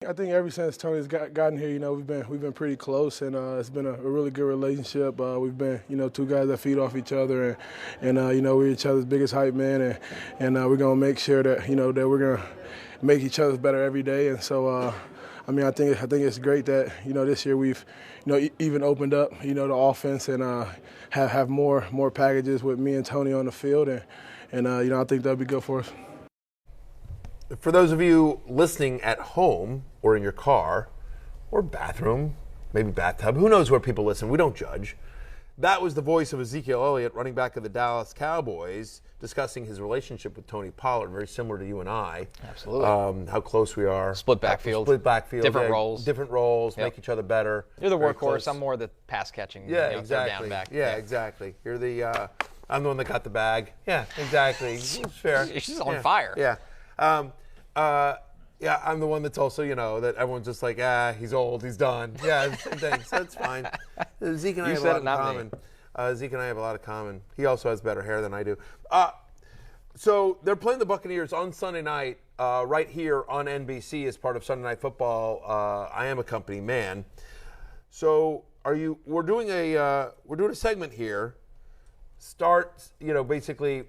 I think ever since Tony's gotten here, we've been pretty close, and it's been a really good relationship. We've been, two guys that feed off each other, and we're each other's biggest hype man, and we're gonna make sure that that we're gonna make each other better every day. And so, I think it's great that this year we've even opened up the offense and have more packages with me and Tony on the field, and I think that'll be good for us. For those of you listening at home or in your car or bathroom, maybe bathtub, who knows where people listen, we don't judge. That was the voice of Ezekiel Elliott, running back of the Dallas Cowboys, discussing his relationship with Tony Pollard, very similar to you and I. Absolutely. How close we are. Split backfield. Different roles. Different roles, yep. Make each other better. You're the workhorse, I'm more the pass catching. Yeah, exactly. Down back. Yeah, exactly. You're the, I'm the one that got the bag. Yeah, exactly. It's fair. She's on fire. Yeah. Yeah, I'm the one that's also, that everyone's just like, he's old, he's done. Yeah, same thing. So it's fine. Zeke and I have a lot in common. Zeke and I have a lot of common. He also has better hair than I do. So they're playing the Buccaneers on Sunday night, right here on NBC as part of Sunday Night Football. I am a company man. So we're doing a segment here. Start, basically.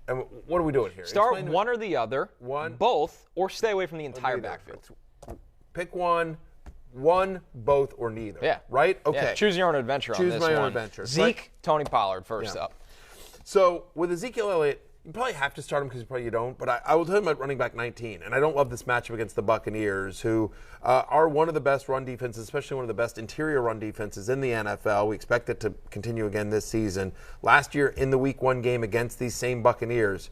And what are we doing here? Start one or the other, both, or stay away from the entire backfield. Pick one, both, or neither. Yeah. Right? Okay. Yeah. Choose your own adventure on this one. Choose my own adventure. Zeke, right. Tony Pollard first up. So with Ezekiel Elliott, you probably have to start him because you don't, but I will tell him at running back 19, and I don't love this matchup against the Buccaneers, who are one of the best run defenses, especially one of the best interior run defenses in the NFL. We expect it to continue again this season. Last year in the Week 1 game against these same Buccaneers,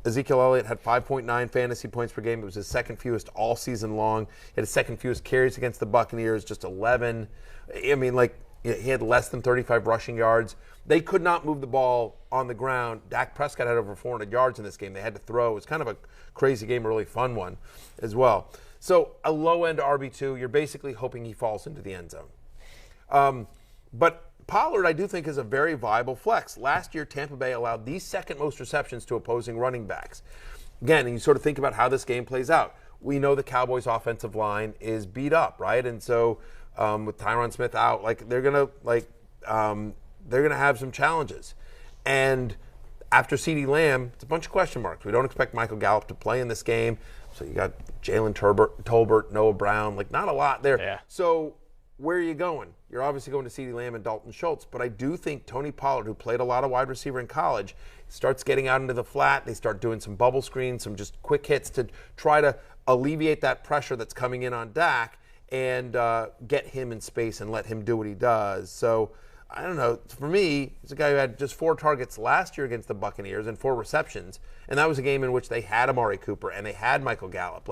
Ezekiel Elliott had 5.9 fantasy points per game. It was his second fewest all season long. He had his second fewest carries against the Buccaneers, just 11. He had less than 35 rushing yards. They could not move the ball on the ground. Dak Prescott had over 400 yards in this game. They had to throw. It was kind of a crazy game, a really fun one as well. So a low-end RB2, you're basically hoping he falls into the end zone. But Pollard, I do think, is a very viable flex. Last year, Tampa Bay allowed the second most receptions to opposing running backs. Again, and you sort of think about how this game plays out. We know the Cowboys' offensive line is beat up, right? And so with Tyron Smith out, they're gonna have some challenges. And after CeeDee Lamb, it's a bunch of question marks. We don't expect Michael Gallup to play in this game. So you got Jalen Tolbert, Noah Brown, not a lot there. Yeah. So where are you going? You're obviously going to CeeDee Lamb and Dalton Schultz, but I do think Tony Pollard, who played a lot of wide receiver in college, starts getting out into the flat. They start doing some bubble screens, some just quick hits to try to alleviate that pressure that's coming in on Dak and get him in space and let him do what he does. So I don't know. For me, he's a guy who had just 4 targets last year against the Buccaneers and 4 receptions, and that was a game in which they had Amari Cooper and they had Michael Gallup.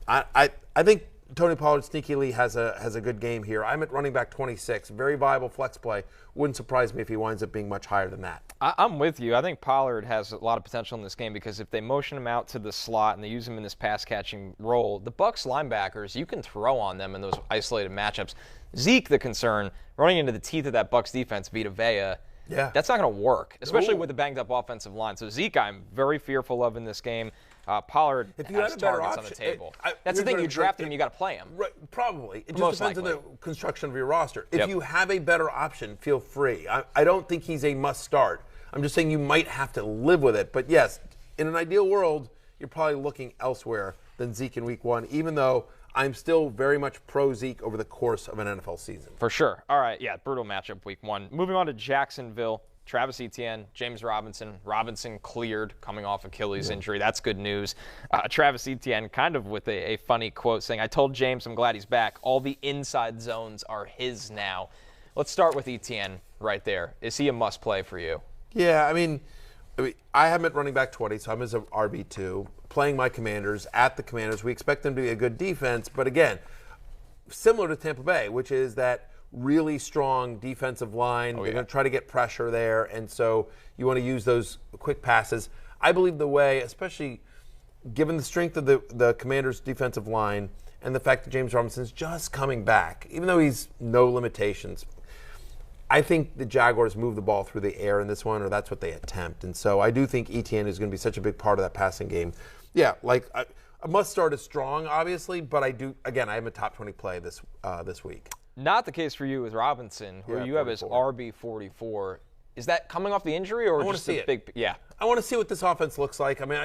I think Tony Pollard sneakily has a good game here. I'm at running back 26, very viable flex play. Wouldn't surprise me if he winds up being much higher than that. I'm with you. I think Pollard has a lot of potential in this game because if they motion him out to the slot and they use him in this pass-catching role, the Bucs linebackers, you can throw on them in those isolated matchups. Zeke, the concern, running into the teeth of that Bucs defense, Vita Vea, that's not going to work, especially with a banged-up offensive line. So Zeke, I'm very fearful of in this game. Pollard has targets on the table. That's the thing. You drafted him, you got to play him. Right, probably. It just depends on the construction of your roster. If you have a better option, feel free. I don't think he's a must-start. I'm just saying you might have to live with it. But, yes, in an ideal world, you're probably looking elsewhere than Zeke in Week 1, even though I'm still very much pro-Zeke over the course of an NFL season. For sure. All right, brutal matchup Week 1. Moving on to Jacksonville. Travis Etienne, James Robinson. Robinson cleared coming off Achilles injury. That's good news. Travis Etienne kind of with a funny quote saying, "I told James I'm glad he's back. All the inside zones are his now." Let's start with Etienne right there. Is he a must-play for you? Yeah, I mean, I have him at running back 20, so I'm as an RB2. Playing my Commanders at the Commanders. We expect them to be a good defense, but again, similar to Tampa Bay, which is that really strong defensive line. They're going to try to get pressure there, and so you want to use those quick passes. I believe the way, especially given the strength of the Commanders' defensive line and the fact that James Robinson's just coming back, even though he's no limitations, I think the Jaguars move the ball through the air in this one, or that's what they attempt. And so I do think Etienne is going to be such a big part of that passing game. Yeah, a must start is strong, obviously, but I have a top 20 play this week. Not the case for you with Robinson, who you have as RB44. Is that coming off the injury or just a big? Yeah, I want to see what this offense looks like. I mean,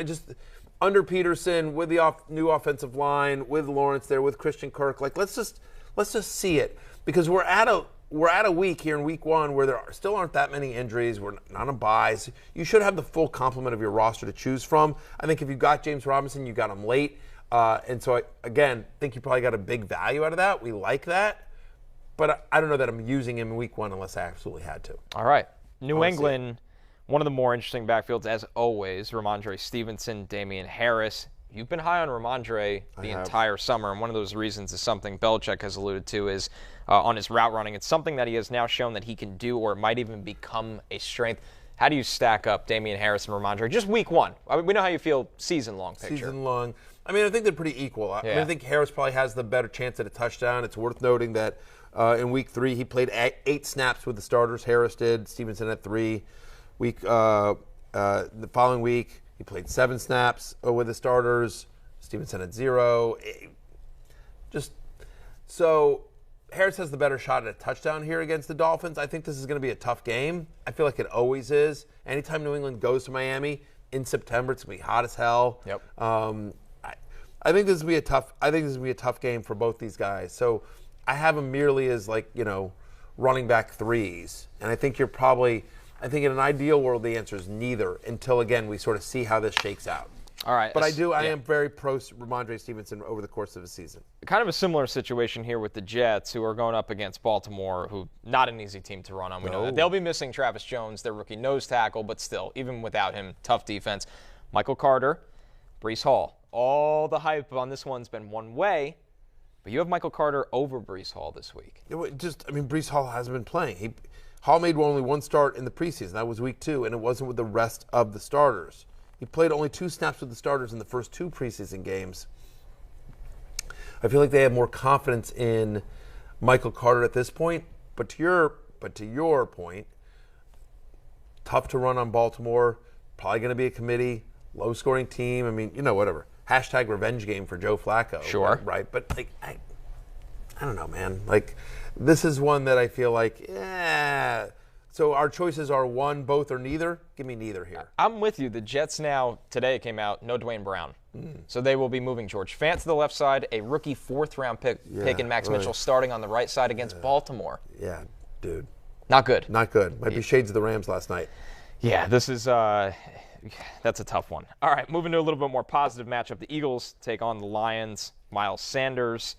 under Peterson with the new offensive line, with Lawrence there, with Christian Kirk. Like, let's just see it, because we're at a week here in week 1 where there still aren't that many injuries. We're not on buys. You should have the full complement of your roster to choose from. I think if you got James Robinson, you got him late, and so I think you probably got a big value out of that. We like that, but I don't know that I'm using him in week 1 unless I absolutely had to. All right, New England. One of the more interesting backfields, as always, Ramondre Stevenson, Damian Harris. You've been high on Ramondre the entire summer, and one of those reasons is something Belichick has alluded to is on his route running. It's something that he has now shown that he can do, or it might even become a strength. How do you stack up Damian Harris and Ramondre? Just week 1. I mean, we know how you feel season-long picture. Season-long. I mean, I think they're pretty equal. I mean, I think Harris probably has the better chance at a touchdown. It's worth noting that in week 3 he played 8 snaps with the starters. Harris did. Stevenson had 3. The following week, he played 7 snaps with the starters. Stevenson had 0. So Harris has the better shot at a touchdown here against the Dolphins. I think this is going to be a tough game. I feel like it always is. Anytime New England goes to Miami in September, it's going to be hot as hell. Yep. I think this will be a tough. I think this will be a tough game for both these guys. So I have them merely as running back 3s, and I think you're probably. I think in an ideal world, the answer is neither until, again, we sort of see how this shakes out. All right. But I am very pro Ramondre Stevenson over the course of the season. Kind of a similar situation here with the Jets, who are going up against Baltimore, who not an easy team to run on. We know that. They'll be missing Travis Jones, their rookie nose tackle, but still, even without him, tough defense. Michael Carter, Breece Hall. All the hype on this one's been one way, but you have Michael Carter over Breece Hall this week. Breece Hall hasn't been playing. Hall made only 1 start in the preseason. That was week 2, and it wasn't with the rest of the starters. He played only 2 snaps with the starters in the first 2 preseason games. I feel like they have more confidence in Michael Carter at this point. But to your point, tough to run on Baltimore. Probably going to be a committee, low-scoring team. I mean, whatever. # revenge game for Joe Flacco. Sure. Right, but I don't know, man. This is one that I feel like, So our choices are 1, both, or neither. Give me neither here. I'm with you. The Jets now, today came out, no Dwayne Brown. So they will be moving George Fant to the left side, a rookie 4th-round pick in Max Mitchell starting on the right side against Baltimore. Yeah, dude. Not good. Not good. Might be shades of the Rams last night. Yeah, this is that's a tough one. All right, moving to a little bit more positive matchup. The Eagles take on the Lions. Miles Sanders.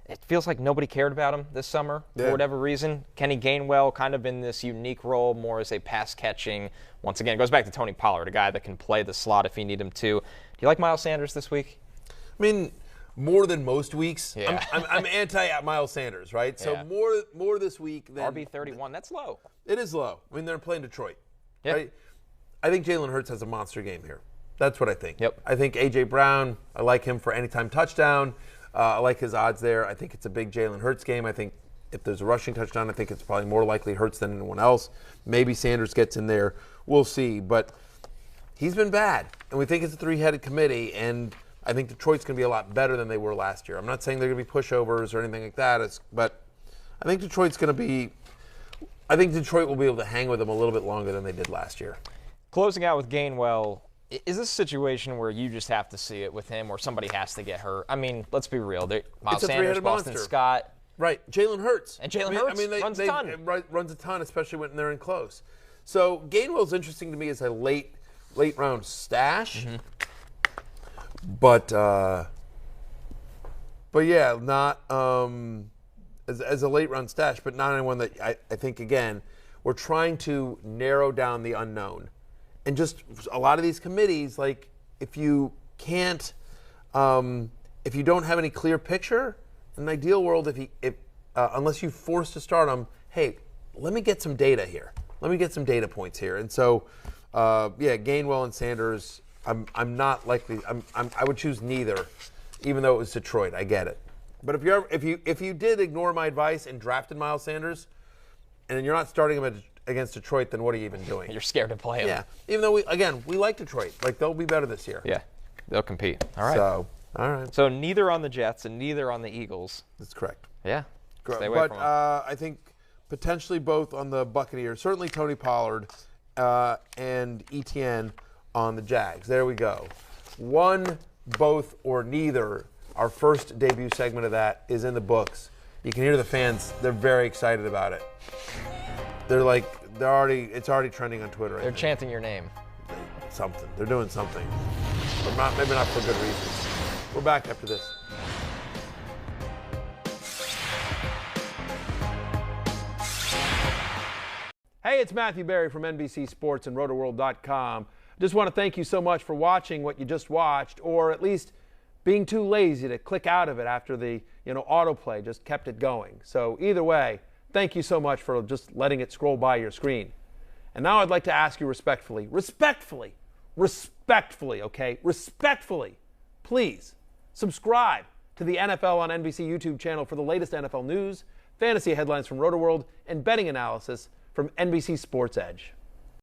It feels like nobody cared about him this summer for whatever reason. Kenny Gainwell kind of in this unique role, more as a pass-catching. Once again, it goes back to Tony Pollard, a guy that can play the slot if you need him to. Do you like Miles Sanders this week? I mean, more than most weeks. Yeah. I'm anti-Miles Sanders, right? So more this week than RB31. That's low. It is low. I mean, they're playing Detroit, right? I think Jalen Hurts has a monster game here. That's what I think. Yep. I think A.J. Brown, I like him for anytime touchdown. I like his odds there. I think it's a big Jalen Hurts game. I think if there's a rushing touchdown, I think it's probably more likely Hurts than anyone else. Maybe Sanders gets in there. We'll see. But he's been bad, and we think it's a 3-headed committee, and I think Detroit's going to be a lot better than they were last year. I'm not saying they're going to be pushovers or anything like that, but I think Detroit will be able to hang with them a little bit longer than they did last year. Closing out with Gainwell, is this a situation where you just have to see it with him or somebody has to get hurt? I mean, let's be real. Miles Sanders, Boston Scott. Right. Jalen Hurts. And Jalen Hurts runs a ton. Runs a ton, especially when they're in close. So Gainwell's interesting to me as a late round stash. Mm-hmm. But yeah, not as a late round stash, but not anyone that I think, again, we're trying to narrow down the unknown. And just a lot of these committees, like if you can't, if you don't have any clear picture, in an ideal world, unless you're forced to start them, hey, let me get some data here. Let me get some data points here. And so, Gainwell and Sanders, I'm not likely. I would choose neither, even though it was Detroit. I get it. But if you did ignore my advice and drafted Miles Sanders, and you're not starting him against Detroit, then what are you even doing? You're scared to play him. Yeah. Even though we like Detroit. Like, they'll be better this year. Yeah. They'll compete. All right. So All right. So neither on the Jets and neither on the Eagles. That's correct. Yeah. Correct. Stay away But from them. I think potentially both on the Buccaneers. Certainly Tony Pollard and Etienne on the Jags. There we go. One, both, or neither. Our first debut segment of that is in the books. You can hear the fans. They're very excited about it. It's already trending on Twitter. They're chanting your name. Something. They're doing something. But maybe not for good reasons. We're back after this. Hey, it's Matthew Berry from NBC Sports and Rotoworld.com. Just want to thank you so much for watching what you just watched, or at least being too lazy to click out of it after the autoplay just kept it going. So either way, thank you so much for just letting it scroll by your screen. And now I'd like to ask you respectfully, okay? Respectfully, please subscribe to the NFL on NBC YouTube channel for the latest NFL news, fantasy headlines from Rotoworld, and betting analysis from NBC Sports Edge.